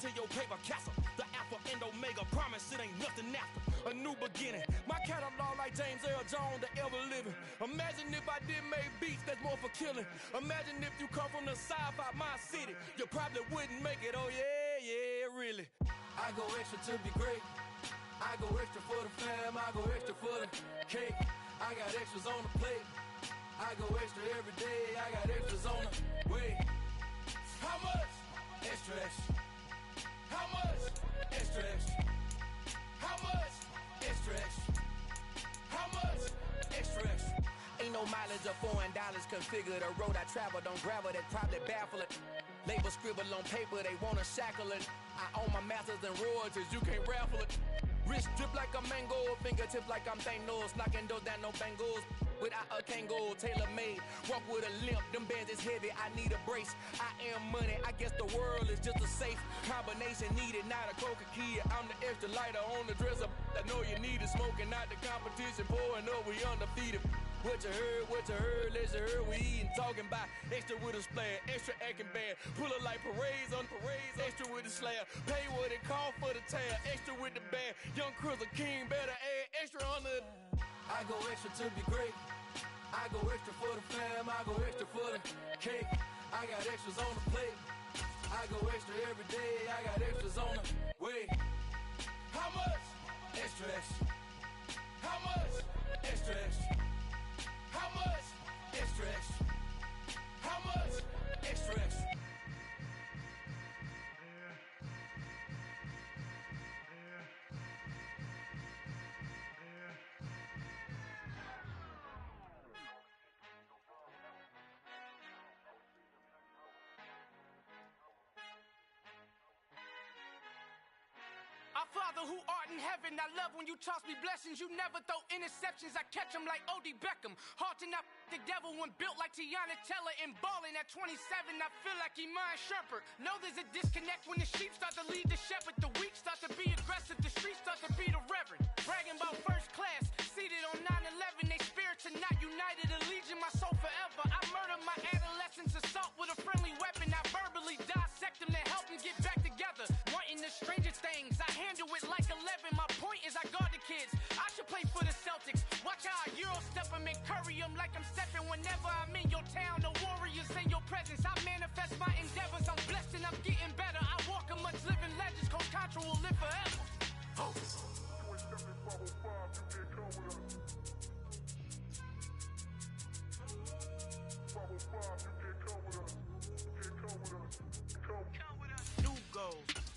to your paper castle. The alpha and omega, promise it ain't nothing after. A new beginning. My catalog like James Earl Jones, the ever living. Imagine if I did make beats that's more for killing. Imagine if you come from the south out my city. You probably wouldn't make it, oh yeah, really. I go extra to be great. I go extra for the fam, I go extra for the cake. I got extras on the plate. I go extra every day, I got extras on the way. How much? Extra, extra. How much? Extra, extra. How much? Extra, extra. How much? Extra, extra. Ain't no mileage of $4 configure the road I travel. Don't gravel, that probably baffle it. Label scribble on paper, they wanna shackle it. I own my masters and royalties, you can't raffle it. Wrist drip like a mango, fingertips like I'm Thanos. Knocking those down, no bangles. Without a Kango, tailor-made. Walk with a limp, them bands is heavy, I need a brace. I am money, I guess the world is just a safe combination needed, not a coca key. I'm the extra lighter on the dresser. I know you need it, smoking out the competition, pouring up, we undefeated. What you heard, let's heard, we eating, talking about extra with a splash, extra acting bad. Pull it like parades on parades, extra with the slab. Pay what it cost for the tab, extra with the band. Young Cruz, a king, better add extra on the. I go extra to be great. I go extra for the fam, I go extra for the cake. I got extras on the plate. I go extra every day, I got extras on the way. How much? Extra, extra. How much? Extra, extra. How much? Extra, extra. How much? Extra, extra. Our Father who art in heaven, I love when you toss me blessings. You never throw interceptions, I catch them like O.D. Beckham. Hard to not the devil when built like Tiana Teller. And balling at 27, I feel like Iman Shumpert. Know there's a disconnect when the sheep start to lead the shepherd. The weak start to be aggressive, the streets start to be the reverend. Bragging about first class, seated on 9/11. They spirits are not united, a legion, my soul forever. I murder my adolescence, assault with a friendly weapon. I verbally dissect them to help them get back together. Wanting the stranger things, I handle it like 11. My point is I guard the kids. I should play for the Celtics. Watch how I Euro step them and curry them like I'm stepping. Whenever I'm in your town, the Warriors in your presence. I manifest my endeavors. I'm blessed and I'm getting better. I walk amongst living legends. Coach Contra will live forever. Oh.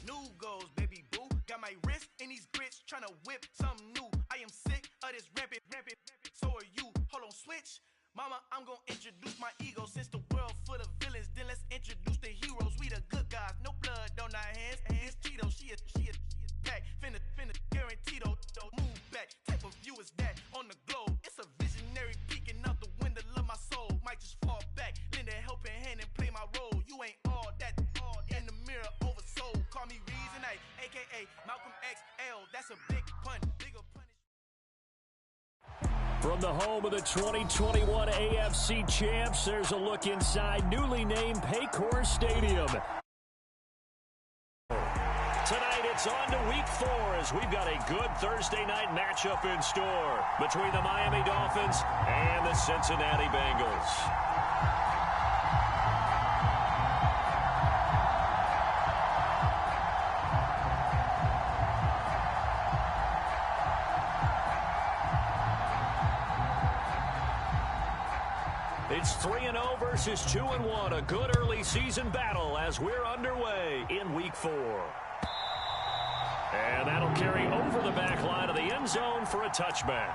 New goals, baby boo. Got my wrist in these grits, tryna whip something new. I am sick of this rampant. So are you. Hold on, switch. Mama, I'm gonna introduce my ego. Since the world full of villains, then let's introduce the heroes. We the good guys, no blood on our hands. It's Tito, she a back. Finna, guaranteed, don't move back. Type of view is that on the globe. It's a visionary peeking out the window of my soul. Might just fall back, lend a helping hand and play my role. You ain't all that in the mirror oversold. Call me Reason A, aka Malcolm XL. That's a big pun, bigger punish. From the home of the 2021 AFC champs, there's a look inside newly named Paycor Stadium. Tonight it's on to week 4 as we've got a good Thursday night matchup in store between the Miami Dolphins and the Cincinnati Bengals. It's 3-0 versus 2-1, a good early season battle as we're underway in week 4. And that'll carry over the back line of the end zone for a touchback.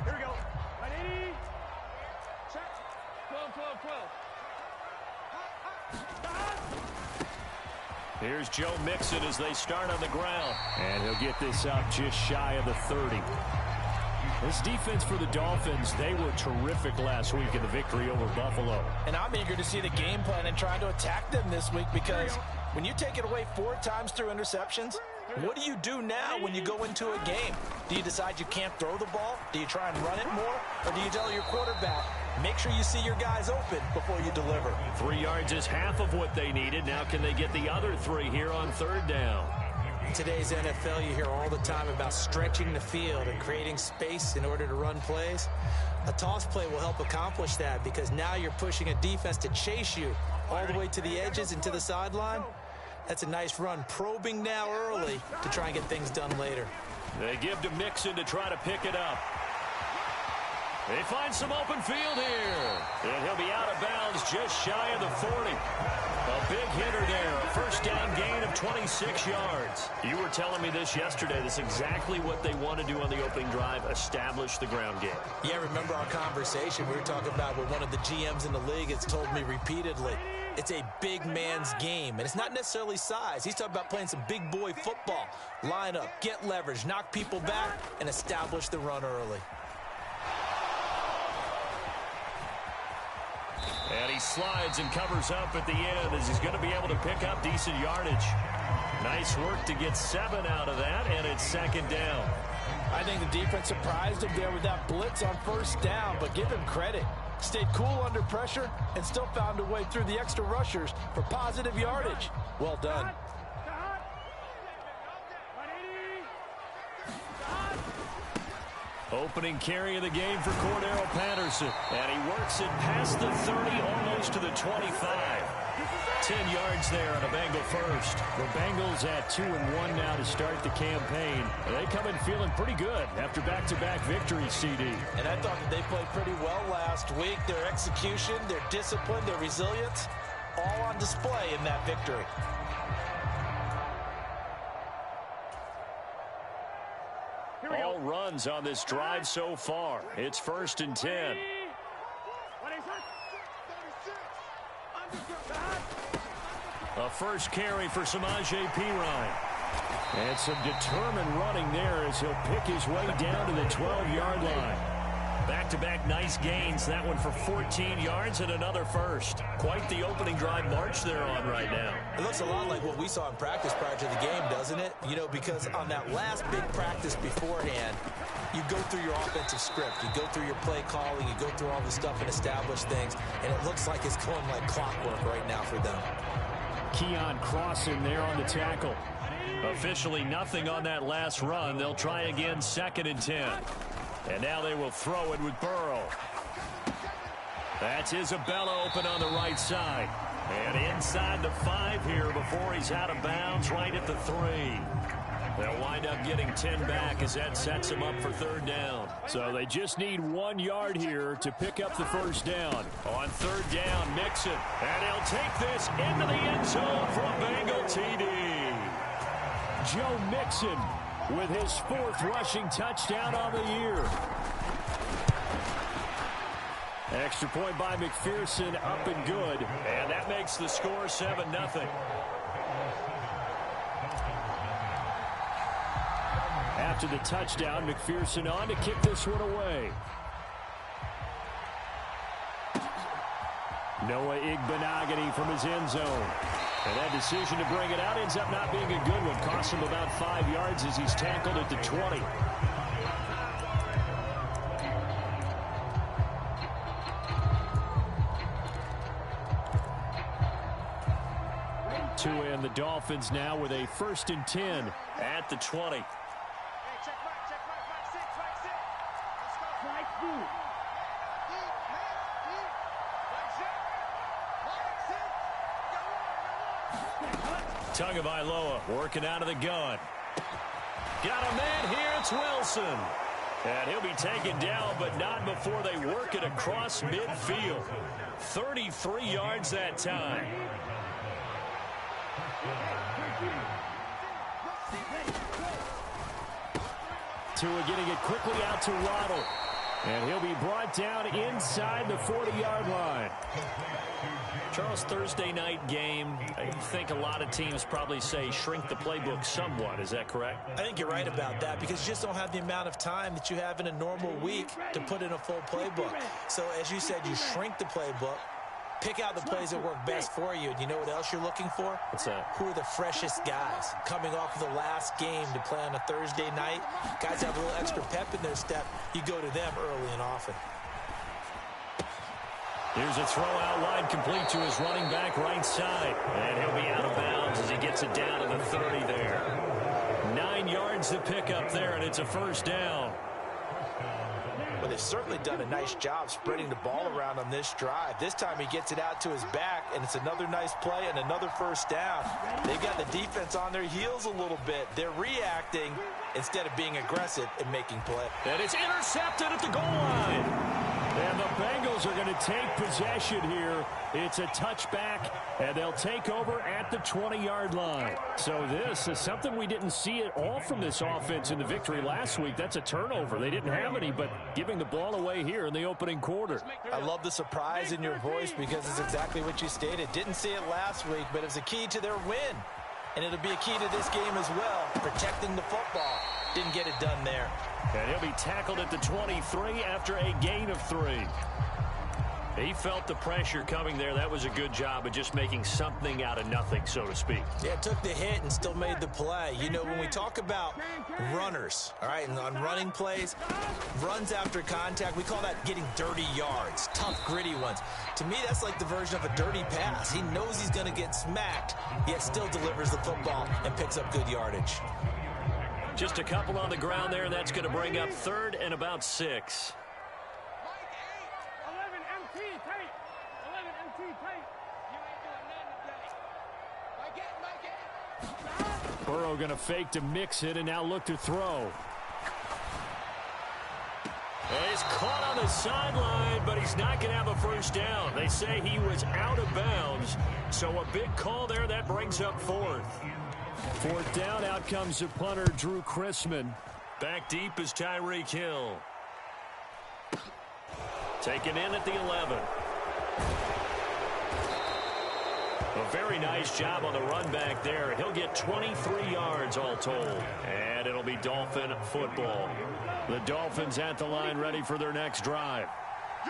Here we go. 180. Check. 12. Here's Joe Mixon as they start on the ground. And he'll get this up just shy of the 30. This defense for the Dolphins, they were terrific last week in the victory over Buffalo. And I'm eager to see the game plan and trying to attack them this week, because when you take it away 4 times through interceptions, what do you do now when you go into a game? Do you decide you can't throw the ball? Do you try and run it more? Or do you tell your quarterback, make sure you see your guys open before you deliver? 3 yards is half of what they needed. Now can they get the other 3 here on 3rd down? In today's NFL, you hear all the time about stretching the field and creating space in order to run plays. A toss play will help accomplish that, because now you're pushing a defense to chase you all the way to the edges and to the sideline. That's a nice run, probing now early to try and get things done later. They give to Mixon to try to pick it up. They find some open field here. And he'll be out of bounds just shy of the 40. A big hitter there. A first down gain of 26 yards. You were telling me this yesterday. This is exactly what they want to do on the opening drive, establish the ground game. Yeah, remember our conversation we were talking about with one of the GMs in the league has told me repeatedly. It's a big man's game, and it's not necessarily size. He's talking about playing some big boy football. Line up, get leverage, knock people back, and establish the run early. And he slides and covers up at the end as he's going to be able to pick up decent yardage. Nice work to get 7 out of that, and it's 2nd down. I think the defense surprised him there with that blitz on 1st down, but give him credit. Stayed cool under pressure and still found a way through the extra rushers for positive yardage. Well done. Opening carry of the game for Cordero Patterson. And he works it past the 30, almost to the 25. 10 yards there on a Bengal first. The Bengals at 2-1 now to start the campaign. They come in feeling pretty good after back-to-back victories, CD. And I thought that they played pretty well last week. Their execution, their discipline, their resilience, all on display in that victory. All runs on this drive so far. It's 1st and 10. A first carry for Samaje Perine. And some determined running there as he'll pick his way down to the 12-yard line. Back-to-back nice gains. That one for 14 yards and another first. Quite the opening drive march they're on right now. It looks a lot like what we saw in practice prior to the game, doesn't it? You know, because on that last big practice beforehand, you go through your offensive script. You go through your play calling. You go through all the stuff and establish things. And it looks like it's going like clockwork right now for them. Keon Crossan there on the tackle. Officially nothing on that last run. They'll try again, 2nd and 10. And now they will throw it with Burrow. That's Isabella open on the right side. And inside the 5 here before he's out of bounds, right at the 3. They'll wind up getting 10 back as that sets them up for 3rd down. So they just need 1 yard here to pick up the first down. On 3rd down, Mixon. And he'll take this into the end zone for a Bengal TD. Joe Mixon with his 4th rushing touchdown on the year. Extra point by McPherson, up and good. And that makes the score 7-0. After the touchdown, McPherson on to kick this one away. Noah Igbenogany from his end zone. And that decision to bring it out ends up not being a good one. Costs him about 5 yards as he's tackled at the 20. And the Dolphins now with a 1st and 10 at the 20. Tagovailoa working out of the gun. Got a man here. It's Wilson. And he'll be taken down, but not before they work it across midfield. 33 yards that time. Tua getting it quickly out to Waddle. And he'll be brought down inside the 40-yard line. Charles, Thursday night game, I think a lot of teams probably say shrink the playbook somewhat. Is that correct? I think you're right about that because you just don't have the amount of time that you have in a normal week to put in a full playbook. So as you said, you shrink the playbook, pick out the plays that work best for you. And you know what else you're looking for? What's that? Who are the freshest guys coming off of the last game to play on a Thursday night? Guys have a little extra pep in their step. You go to them early and often. Here's a throw out wide, complete to his running back right side. And he'll be out of bounds as he gets it down to the 30 there. 9 yards to pick up there, and it's a first down. Well, they've certainly done a nice job spreading the ball around on this drive. This time he gets it out to his back, and it's another nice play and another first down. They've got the defense on their heels a little bit. They're reacting instead of being aggressive and making play. And it's intercepted at the goal line. And the Bengals are going to take possession here. It's a touchback, and they'll take over at the 20-yard line. So this is something we didn't see at all from this offense in the victory last week. That's a turnover. They didn't have any, but giving the ball away here in the opening quarter. I love the surprise in your voice because it's exactly what you stated. Didn't see it last week, but it's a key to their win. And it'll be a key to this game as well, protecting the football. Didn't get it done there. And he'll be tackled at the 23 after a gain of 3. He felt the pressure coming there. That was a good job of just making something out of nothing, so to speak. Yeah, took the hit and still made the play. You know, when we talk about runners, all right, and on running plays, runs after contact, we call that getting dirty yards, tough, gritty ones. To me, that's like the version of a dirty pass. He knows he's going to get smacked, yet still delivers the football and picks up good yardage. Just a couple on the ground there, and that's going to bring up 3rd and about 6. Burrow going to fake to mix it and now look to throw. And he's caught on the sideline, but he's not going to have a first down. They say he was out of bounds, so a big call there. That brings up 4th. 4th down, out comes the punter, Drew Chrisman. Back deep is Tyreek Hill. Taken in at the 11. A very nice job on the run back there. He'll get 23 yards all told. And it'll be Dolphin football. The Dolphins at the line ready for their next drive.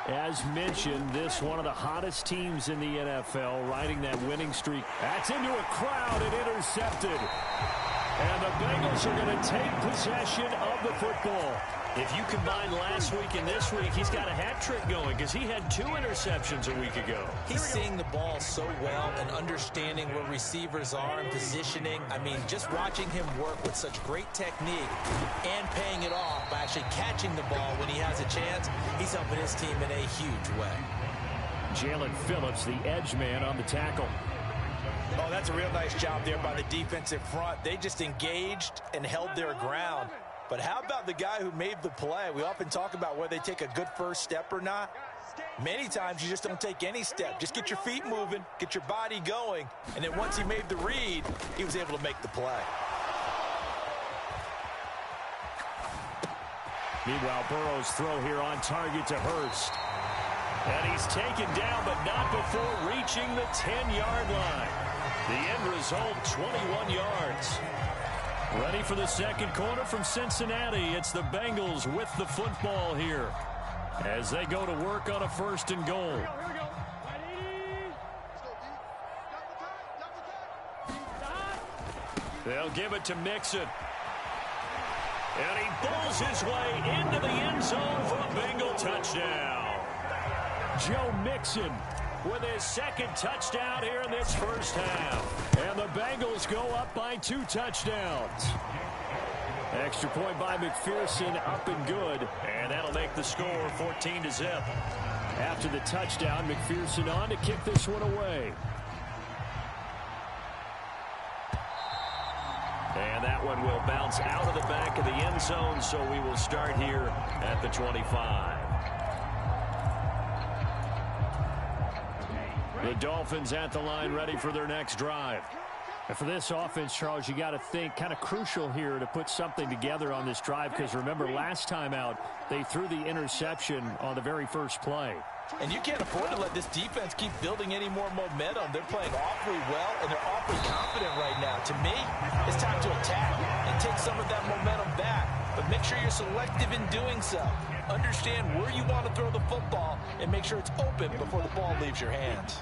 As mentioned, this one of the hottest teams in the NFL, riding that winning streak. That's into a crowd and intercepted. And the Bengals are going to take possession of the football. If you combine last week and this week, he's got a hat trick going because he had 2 interceptions a week ago. He's seeing the ball so well and understanding where receivers are and positioning. I mean, just watching him work with such great technique and paying it off by actually catching the ball when he has a chance, he's helping his team in a huge way. Jalen Phillips, the edge man on the tackle. Oh, that's a real nice job there by the defensive front. They just engaged and held their ground. But how about the guy who made the play? We often talk about whether they take a good first step or not. Many times you just don't take any step. Just get your feet moving, get your body going, and then once he made the read, he was able to make the play. Meanwhile, Burrow's throw here on target to Hurst. And he's taken down, but not before reaching the 10-yard line. The end result, 21 yards. Ready for the second quarter from Cincinnati. It's the Bengals with the football here as they go to work on a 1st and goal. They'll give it to Mixon. And he bowls his way into the end zone for a Bengal touchdown. Joe Mixon with his 2nd touchdown here in this first half. And the Bengals go up by 2 touchdowns. Extra point by McPherson, up and good. And that'll make the score 14-0. After the touchdown, McPherson on to kick this one away. And that one will bounce out of the back of the end zone, so we will start here at the 25. The Dolphins at the line ready for their next drive. And for this offense, Charles, you got to think kind of crucial here to put something together on this drive, because remember last time out they threw the interception on the very first play. And you can't afford to let this defense keep building any more momentum. They're playing awfully well, and they're awfully confident right now. To me, it's time to attack and take some of that momentum back. But make sure you're selective in doing so. Understand where you want to throw the football and make sure it's open before the ball leaves your hands.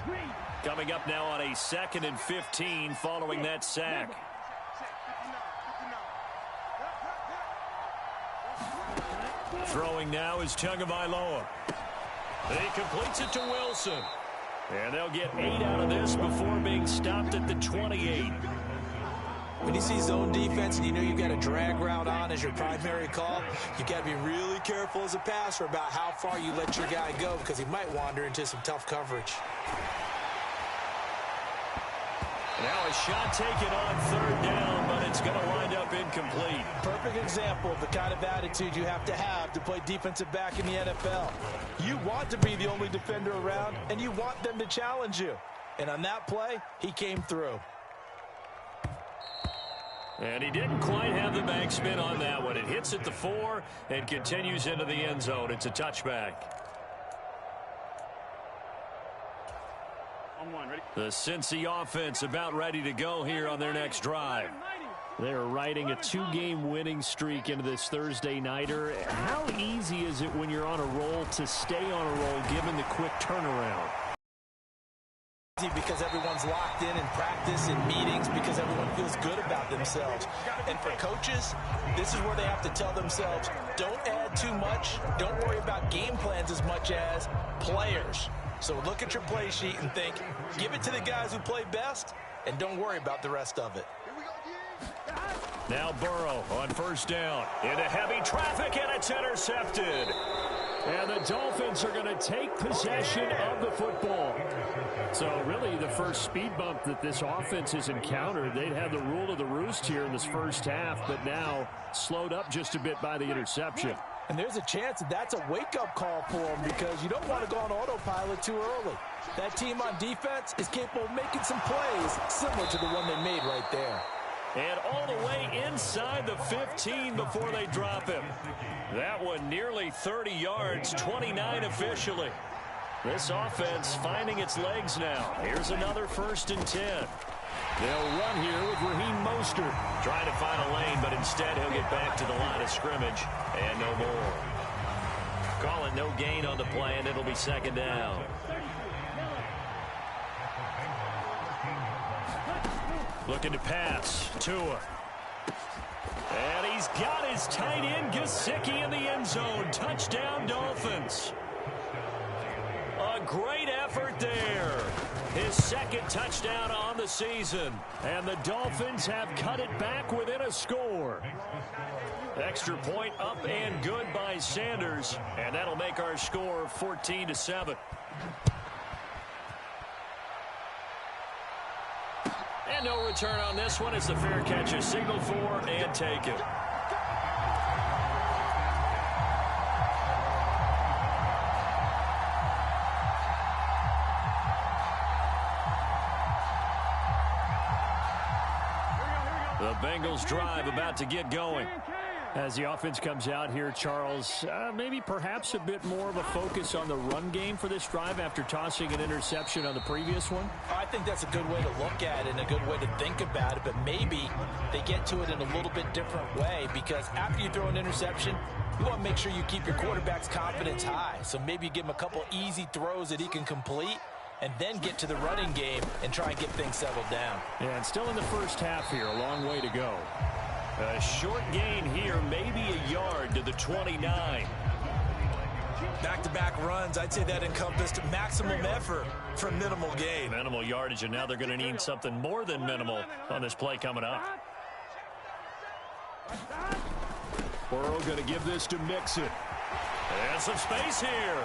Coming up now on a 2nd and 15 following that sack. Throwing now is Tagovailoa. He completes it to Wilson. And they'll get 8 out of this before being stopped at the 28. When you see zone defense and you know you've got a drag route on as your primary call, you've got to be really careful as a passer about how far you let your guy go, because he might wander into some tough coverage. Now a shot taken on 3rd down, but it's going to wind up incomplete. Perfect example of the kind of attitude you have to play defensive back in the NFL. You want to be the only defender around, and you want them to challenge you. And on that play, he came through. And he didn't quite have the backspin on that one. It hits at the 4 and continues into the end zone. It's a touchback. The Cincy offense about ready to go here on their next drive. They're riding a 2-game winning streak into this Thursday nighter. How easy is it when you're on a roll to stay on a roll given the quick turnaround? Because everyone's locked in practice and meetings, because everyone feels good about themselves. And for coaches, this is where they have to tell themselves, don't add too much, don't worry about game plans as much as players. So look at your play sheet and think, give it to the guys who play best, and don't worry about the rest of it. Now Burrow on 1st down into heavy traffic, and it's intercepted. And the Dolphins are going to take possession of the football. So really the first speed bump that this offense has encountered. They'd had the rule of the roost here in this first half, but now slowed up just a bit by the interception. And there's a chance that that's a wake-up call for them, because you don't want to go on autopilot too early. That team on defense is capable of making some plays similar to the one they made right there. And all the way inside the 15 before they drop him. That one nearly 30 yards, 29 officially. This offense finding its legs now. Here's another 1st and 10. They'll run here with Raheem Mostert. Trying to find a lane, but instead he'll get back to the line of scrimmage. And no more. Call it no gain on the play, and it'll be 2nd down. Looking to pass. Tua. And he's got his tight end, Gesicki, in the end zone. Touchdown, Dolphins. A great effort there. His 2nd touchdown on the season. And the Dolphins have cut it back within a score. Extra point up and good by Sanders. And that'll make our score 14-7. And no return on this one. It's the fair catch, a signal for, and take it. The Bengals drive about to get going. As the offense comes out here, Charles, maybe perhaps a bit more of a focus on the run game for this drive after tossing an interception on the previous one? I think that's a good way to look at it and a good way to think about it, but maybe they get to it in a little bit different way, because after you throw an interception, you want to make sure you keep your quarterback's confidence high. So maybe you give him a couple easy throws that he can complete, and then get to the running game and try and get things settled down. Yeah, and still in the first half here, a long way to go. A short gain here, maybe a yard to the 29. Back-to-back runs, I'd say that encompassed maximum effort for minimal gain. Minimal yardage, and now they're going to need something more than minimal on this play coming up. Burrow going to give this to Mixon. And some space here.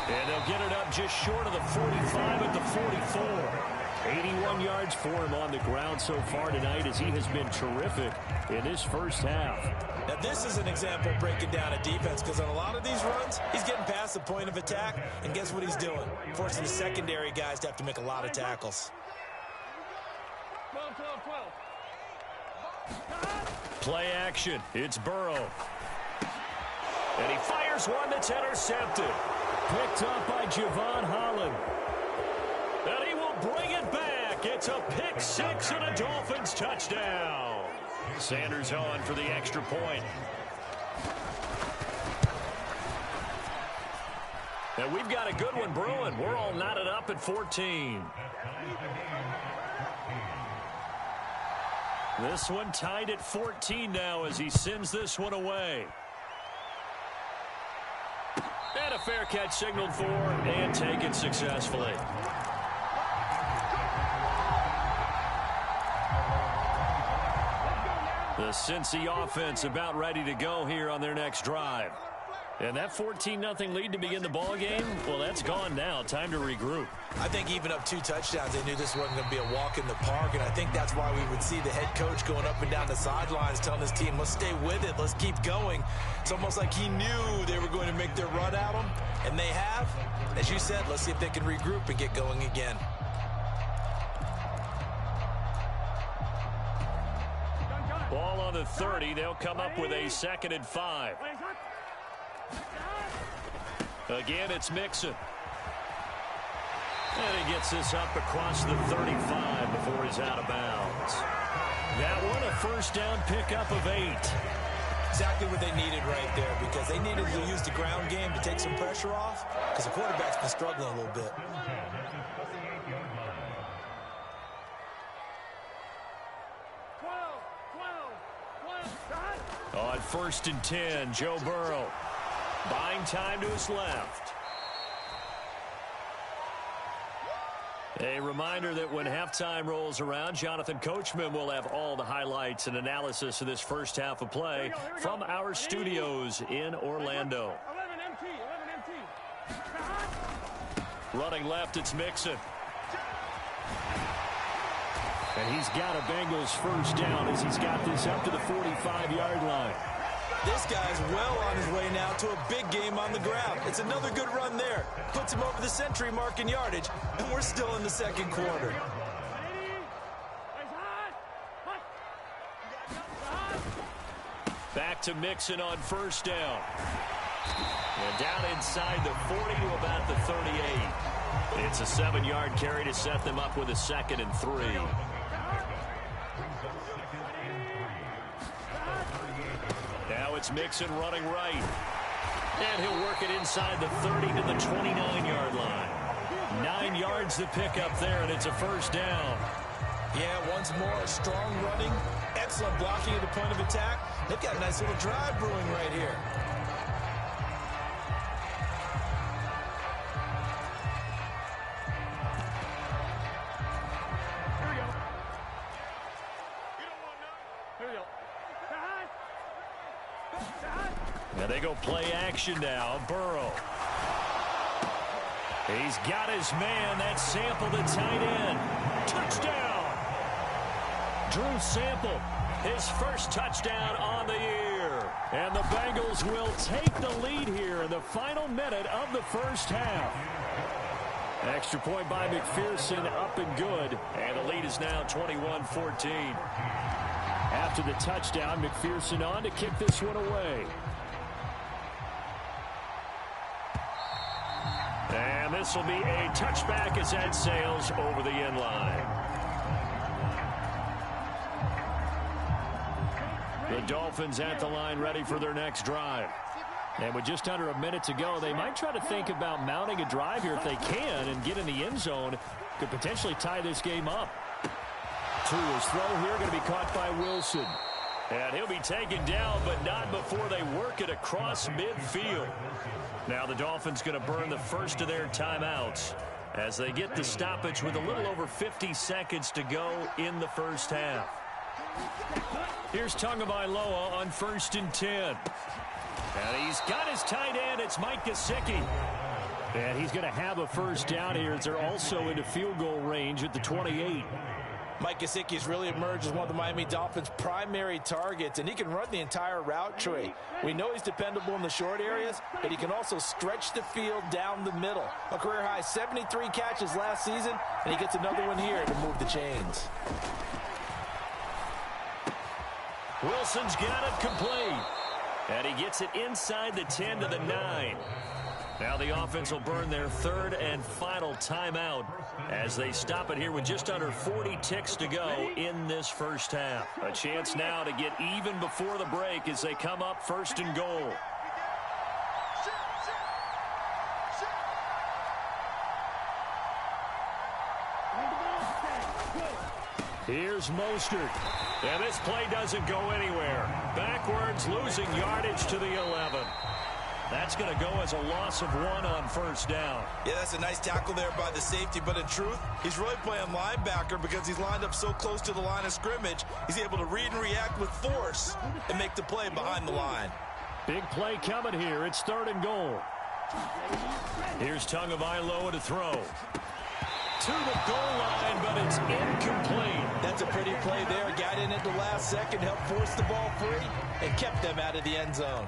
And they'll get it up just short of the 45 at the 44. 81 yards for him on the ground so far tonight, as he has been terrific in his first half. Now this is an example of breaking down a defense, because on a lot of these runs, he's getting past the point of attack, and guess what he's doing? Forcing the secondary guys to have to make a lot of tackles. Play action. It's Burrow. And he fires one that's intercepted. Picked up by Javon Holland. And he will bring it back. It's a pick six and a Dolphins touchdown. Sanders on for the extra point. And we've got a good one brewing. We're all knotted up at 14. This one tied at 14 now as he sends this one away. And a fair catch signaled for and taken successfully. The Cincy offense about ready to go here on their next drive. And that 14-0 lead to begin the ball game, well, that's gone now. Time to regroup. I think even up 2 touchdowns, they knew this wasn't going to be a walk in the park, and I think that's why we would see the head coach going up and down the sidelines telling his team, let's stay with it, let's keep going. It's almost like he knew they were going to make their run at him, and they have. As you said, let's see if they can regroup and get going again. Ball on the 30. They'll come up with a 2nd and 5. Again, it's Mixon. And he gets this up across the 35 before he's out of bounds. That one, a first down pickup of 8. Exactly what they needed right there, because they needed to use the ground game to take some pressure off, because the quarterback's been struggling a little bit. On 1st and 10, Joe Burrow. Buying time to his left. A reminder that when halftime rolls around, Jonathan Coachman will have all the highlights and analysis of this first half of play from our studios in Orlando. 11 MT. Running left, it's Mixon. And he's got a Bengals first down as he's got this up to the 45-yard line. This guy's well on his way now to a big game on the ground. It's another good run there. Puts him over the century mark in yardage, and we're still in the second quarter. Back to Mixon on first down. And down inside the 40 to about the 38. It's a 7-yard carry to set them up with a 2nd and 3. Now it's Mixon running right. And he'll work it inside the 30 to the 29-yard line. 9 yards to pick up there, and it's a first down. Yeah, once more, strong running, excellent blocking at the point of attack. They've got a nice little drive brewing right here. And they go play action now. Burrow. He's got his man. That's Sample, the tight end. Touchdown. Drew Sample, his first touchdown on the year. And the Bengals will take the lead here in the final minute of the first half. Extra point by McPherson, up and good. And the lead is now 21-14. After the touchdown, McPherson on to kick this one away. And this will be a touchback as that sails over the end line. The Dolphins at the line ready for their next drive. And with just under a minute to go, they might try to think about mounting a drive here if they can and get in the end zone. Could potentially tie this game up. To his throw here, going to be caught by Wilson. And he'll be taken down, but not before they work it across midfield. Now the Dolphins going to burn the first of their timeouts as they get the stoppage with a little over 50 seconds to go in the first half. Here's Tagovailoa on 1st and 10. And he's got his tight end. It's Mike Gesicki. And he's going to have a first down here as they're also into field goal range at the 28. Mike Gesicki's really emerged as one of the Miami Dolphins' primary targets, and he can run the entire route tree. We know he's dependable in the short areas, but he can also stretch the field down the middle. A career-high 73 catches last season, and he gets another one here to move the chains. Wilson's got it complete. And he gets it inside the 10 to the 9. Now the offense will burn their third and final timeout as they stop it here with just under 40 ticks to go in this first half. A chance now to get even before the break as they come up first and goal. Here's Mostert. And this play doesn't go anywhere. Backwards, losing yardage to the 11. That's going to go as a loss of 1 on first down. Yeah, that's a nice tackle there by the safety, but in truth, he's really playing linebacker because he's lined up so close to the line of scrimmage. He's able to read and react with force and make the play behind the line. Big play coming here. It's third and goal. Here's Tagovailoa to throw. To the goal line, but it's incomplete. That's a pretty play there. Got in at the last second, helped force the ball free, and kept them out of the end zone.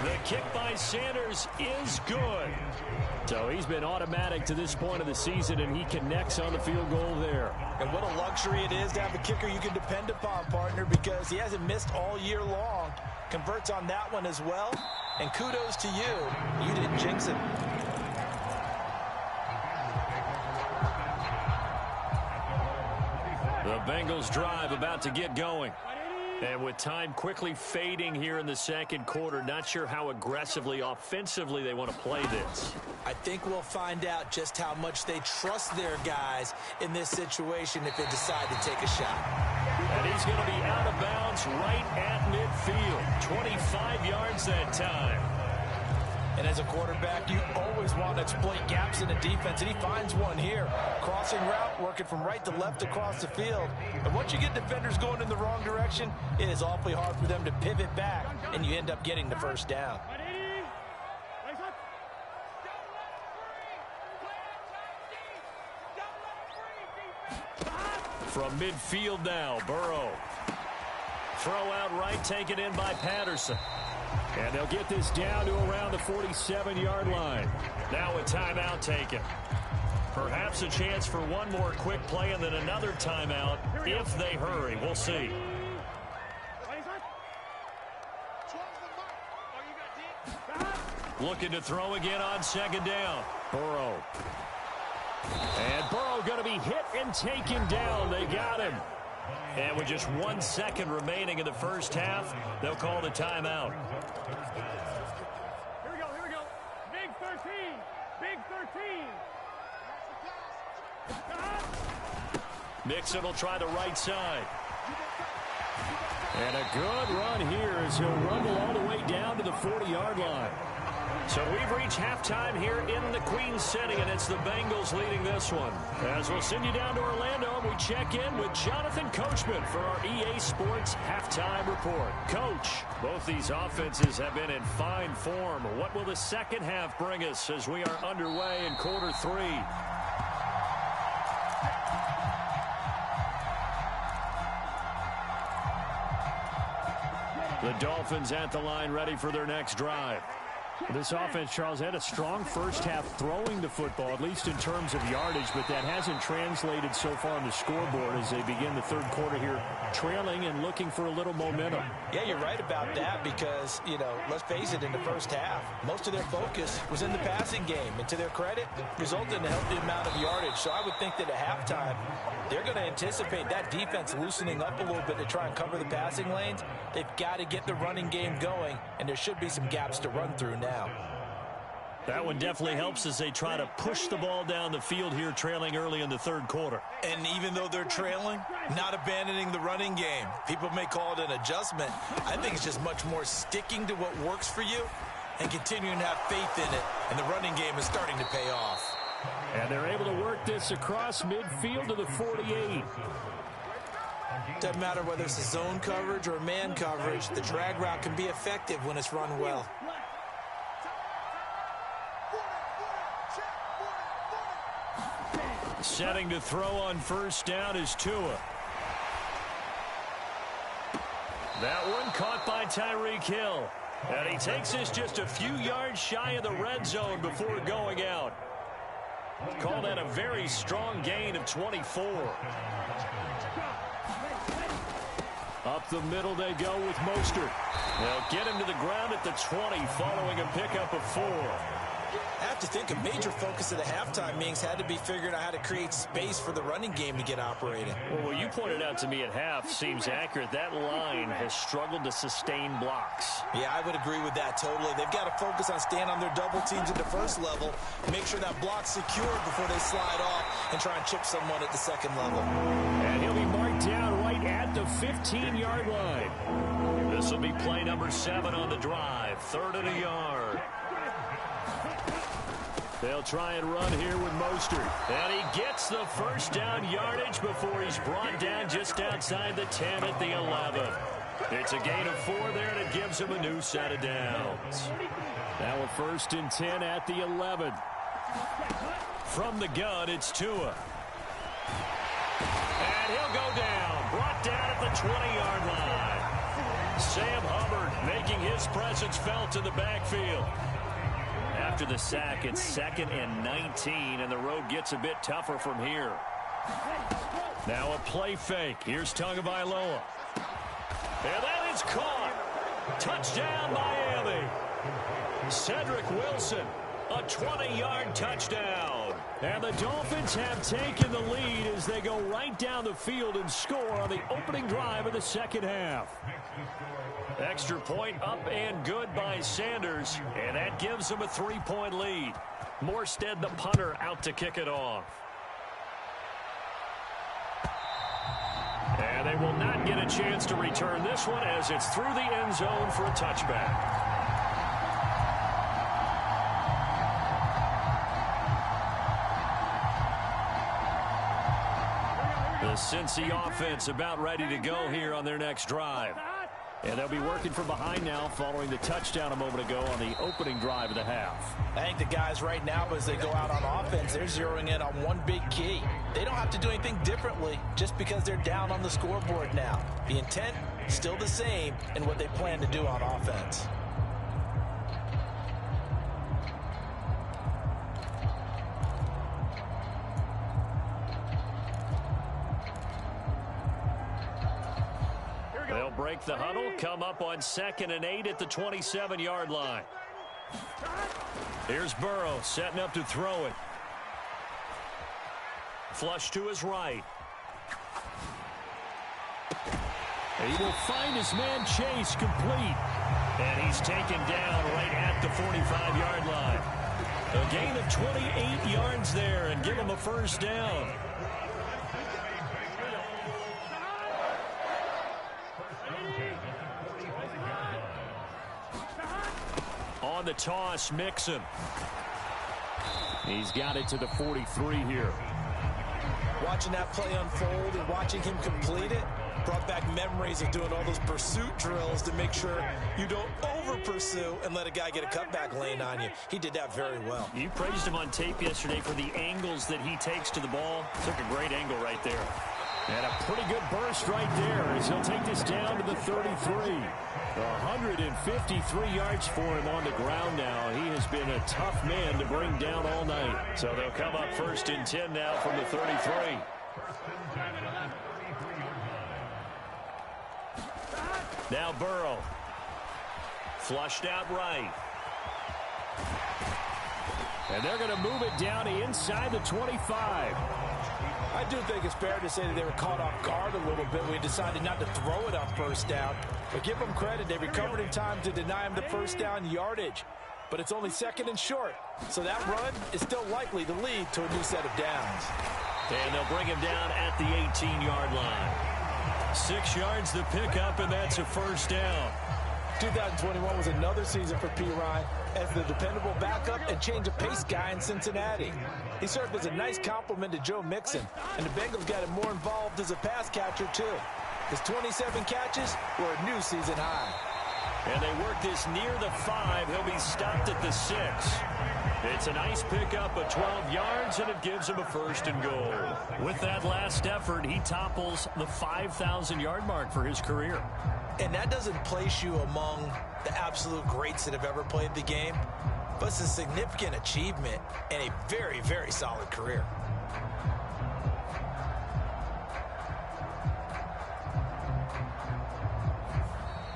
The kick by Sanders is good. So he's been automatic to this point of the season, and he connects on the field goal there. And what a luxury it is to have a kicker you can depend upon, partner, because he hasn't missed all year long. Converts on that one as well. And kudos to you. You didn't jinx it. The Bengals drive about to get going. And with time quickly fading here in the second quarter, not sure how aggressively, offensively they want to play this. I think we'll find out just how much they trust their guys in this situation if they decide to take a shot. And he's going to be out of bounds right at midfield. 25 yards that time. And as a quarterback, you always want to exploit gaps in the defense, and he finds one here. Crossing route, working from right to left across the field. And once you get defenders going in the wrong direction, it is awfully hard for them to pivot back, and you end up getting the first down. From midfield now, Burrow. Throw out right, taken in by Patterson. And they'll get this down to around the 47-yard line. Now a timeout taken. Perhaps a chance for one more quick play and then another timeout if they hurry. We'll see. Looking to throw again on second down. Burrow. And Burrow going to be hit and taken down. They got him. And with just 1 second remaining in the first half, they'll call the timeout. Here we go. Big 13. Big 13. Mixon will try the right side. And a good run here as he'll rumble all the way down to the 40-yard line. So we've reached halftime here in the Queen City, and it's the Bengals leading this one. As we'll send you down to Orlando, and we check in with Jonathan Coachman for our EA Sports Halftime Report. Coach, both these offenses have been in fine form. What will the second half bring us as we are underway in quarter 3? The Dolphins at the line ready for their next drive. This offense, Charles, had a strong first half throwing the football, at least in terms of yardage, but that hasn't translated so far on the scoreboard as they begin the third quarter here, trailing and looking for a little momentum. Yeah, you're right about that because, let's face it, in the first half, most of their focus was in the passing game. And to their credit, resulted in a healthy amount of yardage. So I would think that at halftime, they're going to anticipate that defense loosening up a little bit to try and cover the passing lanes. They've got to get the running game going, and there should be some gaps to run through now. That one definitely helps as they try to push the ball down the field here, trailing early in the third quarter. And even though they're trailing, not abandoning the running game. People may call it an adjustment. I think it's just much more sticking to what works for you and continuing to have faith in it. And the running game is starting to pay off. And they're able to work this across midfield to the 48. Doesn't matter whether it's a zone coverage or man coverage, the drag route can be effective when it's run well. Setting to throw on first down is Tua. That one caught by Tyreek Hill. And he takes this just a few yards shy of the red zone before going out. Called that a very strong gain of 24. Up the middle they go with Mostert. They'll get him to the ground at the 20 following a pickup of 4. I have to think a major focus of the halftime meetings had to be figuring out how to create space for the running game to get operating. Well, what you pointed out to me at half seems accurate. That line has struggled to sustain blocks. Yeah, I would agree with that totally. They've got to focus on staying on their double teams at the first level, make sure that block's secured before they slide off and try and chip someone at the second level. And he'll be marked down right at the 15-yard line. This will be play number 7 on the drive. 3rd and a yard. They'll try and run here with Mostert. And he gets the first down yardage before he's brought down just outside the 10 at the 11. It's a gain of 4 there, and it gives him a new set of downs. Now a 1st and 10 at the 11. From the gun, it's Tua. And he'll go down. Brought down at the 20-yard line. Sam Hubbard making his presence felt in the backfield. After the sack, it's 2nd and 19, and the road gets a bit tougher from here. Now a play fake. Here's Tagovailoa. And that is caught. Touchdown, Miami. Cedric Wilson, a 20-yard touchdown. And the Dolphins have taken the lead as they go right down the field and score on the opening drive of the second half. Extra point up and good by Sanders, and that gives them a 3-point lead. Morstead, the punter, out to kick it off. And they will not get a chance to return this one as it's through the end zone for a touchback. The Cincy offense about ready to go here on their next drive. And they'll be working from behind now following the touchdown a moment ago on the opening drive of the half. I think the guys right now, as they go out on offense, they're zeroing in on one big key. They don't have to do anything differently just because they're down on the scoreboard now. The intent, still the same in what they plan to do on offense. They'll break the huddle, come up on 2nd and 8 at the 27-yard line. Here's Burrow setting up to throw it. Flush to his right. He will find his man Chase complete. And he's taken down right at the 45-yard line. A gain of 28 yards there and give him a first down. On the toss, Mixon. He's got it to the 43 here. Watching that play unfold and watching him complete it brought back memories of doing all those pursuit drills to make sure you don't over-pursue and let a guy get a cutback lane on you. He did that very well. You praised him on tape yesterday for the angles that he takes to the ball. Took a great angle right there. And a pretty good burst right there as he'll take this down to the 33. 153 yards for him on the ground now. He has been a tough man to bring down all night. So they'll come up 1st and 10 now from the 33. Now Burrow. Flushed out right. And they're going to move it down to inside the 25. I do think it's fair to say that they were caught off guard a little bit. We decided not to throw it on first down. But give them credit. They recovered in time to deny him the first down yardage. But it's only 2nd and short. So that run is still likely to lead to a new set of downs. And they'll bring him down at the 18-yard line. 6 yards the pickup, and that's a first down. 2021 was another season for P. Ryan as the dependable backup and change of pace guy in Cincinnati. He served as a nice compliment to Joe Mixon, and the Bengals got him more involved as a pass catcher, too. His 27 catches were a new season high. And they work this near the 5. He'll be stopped at the 6. It's a nice pickup of 12 yards, and it gives him a 1st and goal. With that last effort, he topples the 5,000-yard mark for his career. And that doesn't place you among the absolute greats that have ever played the game, but it's a significant achievement and a very, very solid career.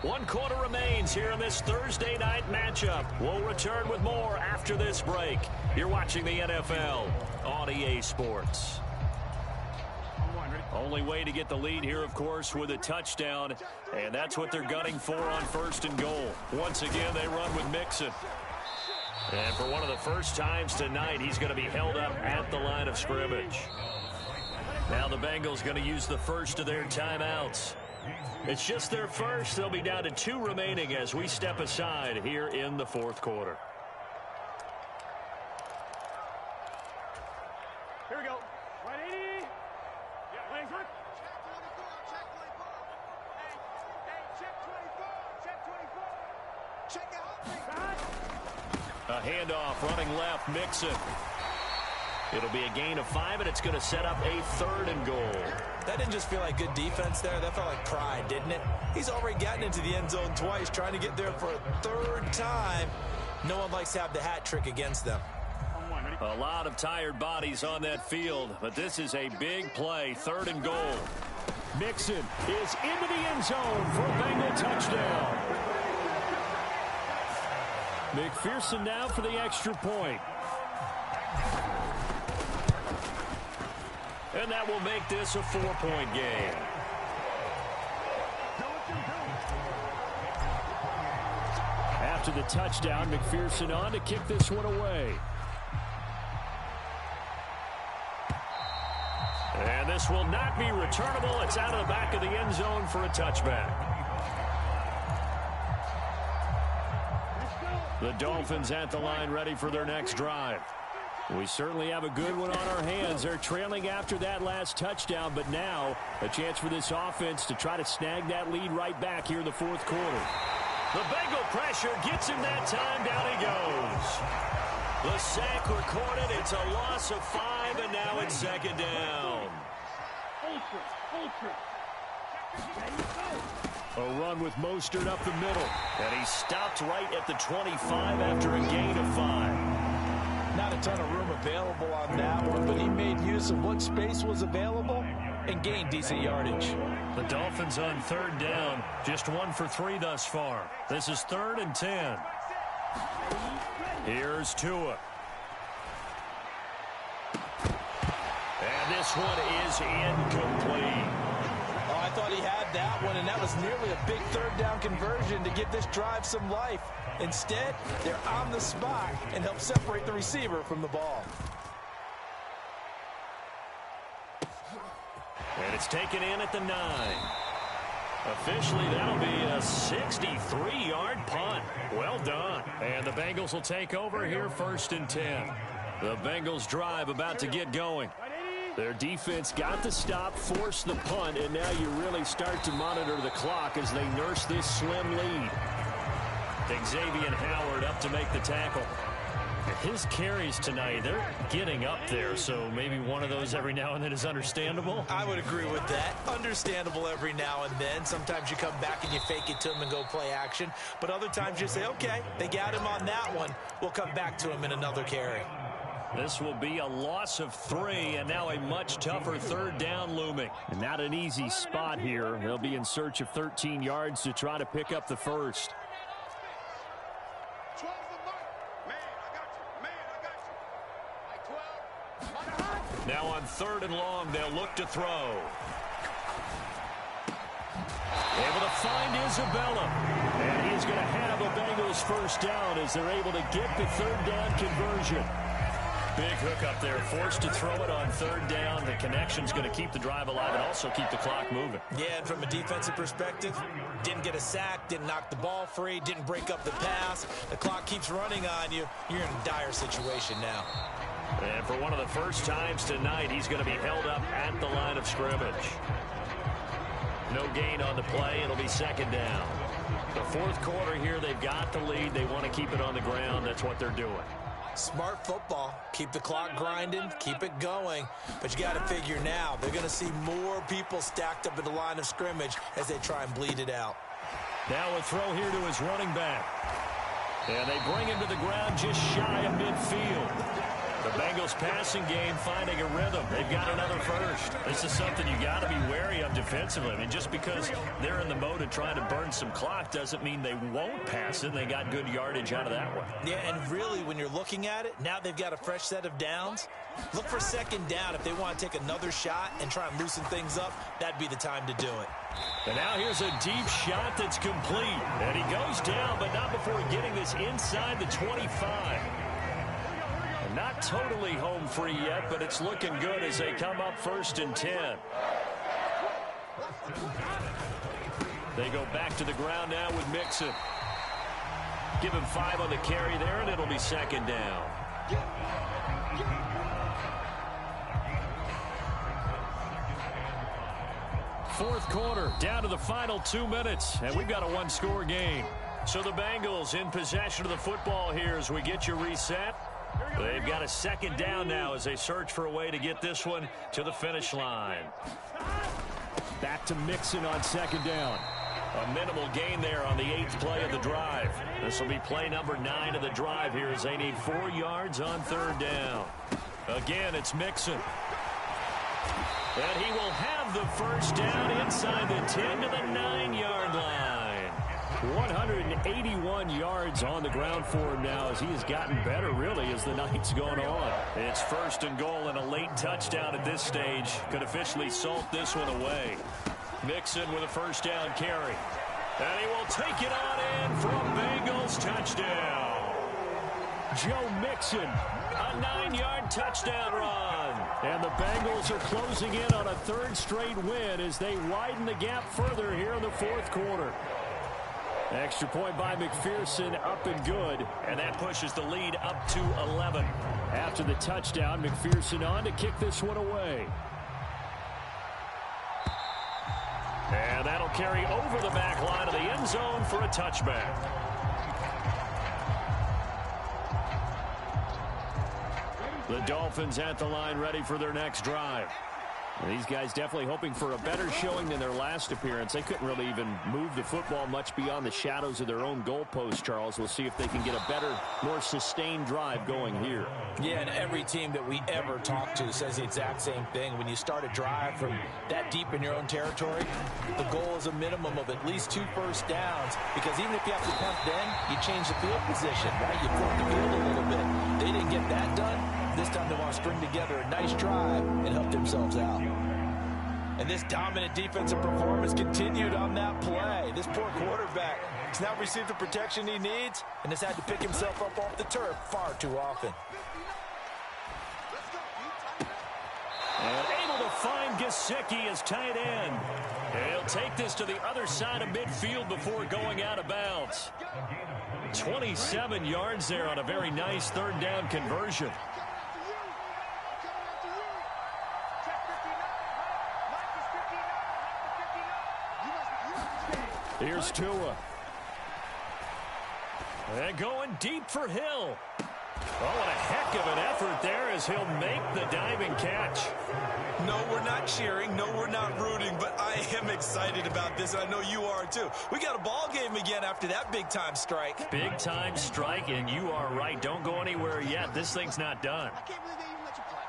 One quarter remains here in this Thursday night matchup. We'll return with more after this break. You're watching the NFL on EA Sports. Only way to get the lead here, of course, with a touchdown, and that's what they're gunning for on 1st and goal. Once again, they run with Mixon. And for one of the first times tonight, he's going to be held up at the line of scrimmage. Now the Bengals going to use the first of their timeouts. It's just their first. They'll be down to 2 remaining as we step aside here in the 4th quarter. Here we go. 180. Yeah, legs up. Check 24. Check 24. A handoff running left, Mixon. It'll be a gain of 5, and it's going to set up a 3rd and goal. That didn't just feel like good defense there. That felt like pride, didn't it? He's already gotten into the end zone twice, trying to get there for a 3rd time. No one likes to have the hat trick against them. A lot of tired bodies on that field, but this is a big play, 3rd and goal. Mixon is into the end zone for a Bengal touchdown. McPherson now for the extra point. And that will make this a 4-point game. After the touchdown, McPherson on to kick this one away. And this will not be returnable. It's out of the back of the end zone for a touchback. The Dolphins at the line ready for their next drive. We certainly have a good one on our hands. They're trailing after that last touchdown, but now a chance for this offense to try to snag that lead right back here in the 4th quarter. The Bengal pressure gets him that time. Down he goes. The sack recorded. It's a loss of 5, and now it's 2nd down. A run with Mostert up the middle, and he stopped right at the 25 after a gain of 5. Not a ton of room available on that one, but he made use of what space was available and gained decent yardage. The Dolphins on 3rd down, just 1 for 3 thus far. This is 3rd and 10. Here's Tua. And this one is incomplete. Oh, I thought he had that one, and that was nearly a big 3rd down conversion to give this drive some life. Instead, they're on the spot and help separate the receiver from the ball. And it's taken in at the 9. Officially, that'll be a 63-yard punt. Well done. And the Bengals will take over here 1st and 10. The Bengals drive about to get going. Their defense got the stop, forced the punt, and now you really start to monitor the clock as they nurse this slim lead. Xavier Howard up to make the tackle. His carries tonight, they're getting up there, so maybe one of those every now and then is understandable. I would agree with that. Understandable every now and then. Sometimes you come back and you fake it to him and go play action. But other times you say, okay, they got him on that one. We'll come back to him in another carry. This will be a loss of 3, and now a much tougher 3rd down looming. And not an easy spot here. They'll be in search of 13 yards to try to pick up the 1st. Now on 3rd and long, they'll look to throw. Able to find Isabella. And he's going to have a Bengals 1st down as they're able to get the 3rd down conversion. Big hook up there, forced to throw it on 3rd down. The connection's going to keep the drive alive and also keep the clock moving. Yeah, and from a defensive perspective, didn't get a sack, didn't knock the ball free, didn't break up the pass. The clock keeps running on you. You're in a dire situation now. And for one of the first times tonight, he's going to be held up at the line of scrimmage. No gain on the play. It'll be 2nd down. The fourth quarter here, they've got the lead. They want to keep it on the ground. That's what they're doing. Smart football. Keep the clock grinding. Keep it going. But you got to figure now, they're going to see more people stacked up at the line of scrimmage as they try and bleed it out. Now a throw here to his running back. And they bring him to the ground just shy of midfield. The Bengals passing game finding a rhythm. They've got another first. This is something you got to be wary of defensively. I mean, just because they're in the mode of trying to burn some clock doesn't mean they won't pass it. They got good yardage out of that one. Yeah, and really, when you're looking at it, now they've got a fresh set of downs. Look for second down if they want to take another shot and try and loosen things up. That'd be the time to do it. And now here's a deep shot that's complete. And he goes down, but not before getting this inside the 25. Not totally home free yet, but it's looking good as they come up 1st and 10. They go back to the ground now with Mixon. Give him 5 on the carry there, and it'll be second down. Fourth quarter, down to the final 2 minutes, and we've got a one-score game. So the Bengals in possession of the football here as we get you reset. They've got a second down now as they search for a way to get this one to the finish line. Back to Mixon on second down. A minimal gain there on the 8th play of the drive. This will be play number 9 of the drive here as they need 4 yards on 3rd down. Again, it's Mixon. And he will have the first down inside the 10 to the 9-yard line. 181 yards on the ground for him now as he has gotten better, really, as the night's gone on. It's 1st and goal and a late touchdown at this stage. Could officially salt this one away. Mixon with a first down carry. And he will take it on in for a Bengals touchdown. Joe Mixon, a 9-yard touchdown run. And the Bengals are closing in on a 3rd straight win as they widen the gap further here in the 4th quarter. Extra point by McPherson, up and good. And that pushes the lead up to 11. After the touchdown, McPherson on to kick this one away. And that'll carry over the back line of the end zone for a touchback. The Dolphins at the line ready for their next drive. These guys definitely hoping for a better showing than their last appearance. They couldn't really even move the football much beyond the shadows of their own goalpost, Charles. We'll see if they can get a better, more sustained drive going here. Yeah, and every team that we ever talk to says the exact same thing. When you start a drive from that deep in your own territory, the goal is a minimum of at least 2 first downs, because even if you have to punt then, you change the field position, right? You flip the field a little bit. They didn't get that done. This time they want to string together a nice drive and help themselves out. And this dominant defensive performance continued on that play. This poor quarterback has now received the protection he needs and has had to pick himself up off the turf far too often. And able to find Gesicki as tight end. And he'll take this to the other side of midfield before going out of bounds. 27 yards there on a very nice 3rd down conversion. Here's Tua. And going deep for Hill. Oh, what a heck of an effort there as he'll make the diving catch. No, we're not cheering. No, we're not rooting, but I am excited about this. I know you are too. We got a ball game again after that big-time strike. Big-time strike, and you are right. Don't go anywhere yet. This thing's not done. I can't believe they even let you play.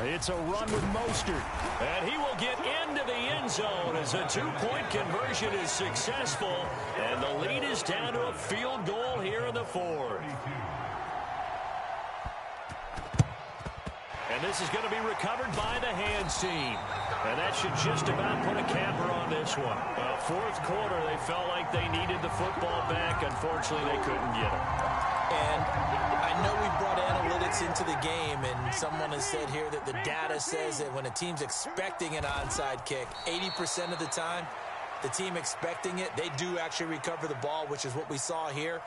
It's a run with Mostert. And he will get into the end zone as a 2-point conversion is successful. And the lead is down to a field goal here in the 4th. And this is going to be recovered by the hands team. And that should just about put a capper on this one. Well, 4th quarter, they felt like they needed the football back. Unfortunately, they couldn't get it. And I know we brought analytics into the game, and someone has said here that the data says that when a team's expecting an onside kick, 80% of the time, the team expecting it, they do actually recover the ball, which is what we saw here.